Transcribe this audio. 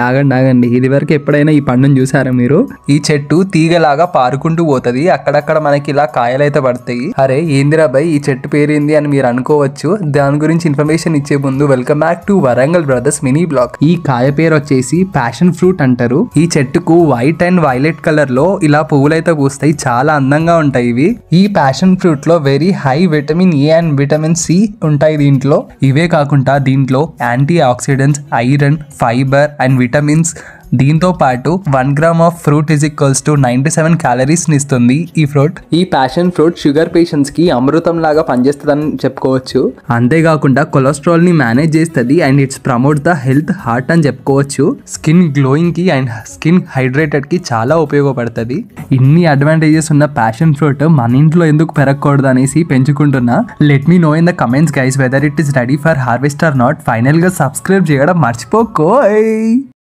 ఆగండి ఆగండి, ఇది వరకు ఎప్పుడైనా ఈ పండుని చూసారా మీరు? ఈ చెట్టు తీగలాగా పారుకుంటూ పోతది, అక్కడక్కడ మనకి ఇలా కాయలైతే పడతాయి. అరే ఏందిరా బై, ఈ చెట్టు పేరేంది అని మీరు అనుకోవచ్చు. దాని గురించి ఇన్ఫర్మేషన్ ఇచ్చే ముందు welcome back to Warangal brothers mini blog. ఈ కాయ పేరు వచ్చేసి ప్యాషన్ ఫ్రూట్ అంటారు. ఈ చెట్టుకు వైట్ అండ్ వైలెట్ కలర్ లో ఇలా పువ్వులైతే పూస్తాయి, చాలా అందంగా ఉంటాయి ఇవి. ఈ ప్యాషన్ ఫ్రూట్ లో very high vitamin A and vitamin C ఉంటాయి దీంట్లో. ఇవే కాకుండా దీంట్లో antioxidants, iron, fibre and vitamins, దీంతో పాటు 1 gram of fruit is equals to 97 calories ఇస్తుంది ఈ ఫ్రూట్. ఈ ప్యాషన్ ఫ్రూట్ షుగర్ పేషెంట్స్ కి అమృతం లాగా పనిచేస్తుందని చెప్పుకోవచ్చు. అంతేకాకుండా కొలెస్ట్రాల్ ని మేనేజ్ చేస్తుంది and it's promote the health heart అని చెప్పుకోవచ్చు. స్కిన్ గ్లోయింగ్ కి అండ్ స్కిన్ హైడ్రేటెడ్ కి చాలా ఉపయోగపడుతుంది. ఇన్ని అడ్వాంటేజెస్ ఉన్న ప్యాషన్ ఫ్రూట్ మన ఇంట్లో ఎందుకు పెరగకూడదు అనేసి పెంచుకుంటున్నా. Let me know in the comments guys whether it is ready for harvest or not. Final గా సబ్స్క్రైబ్ చేయడం మర్చిపోకోయ్.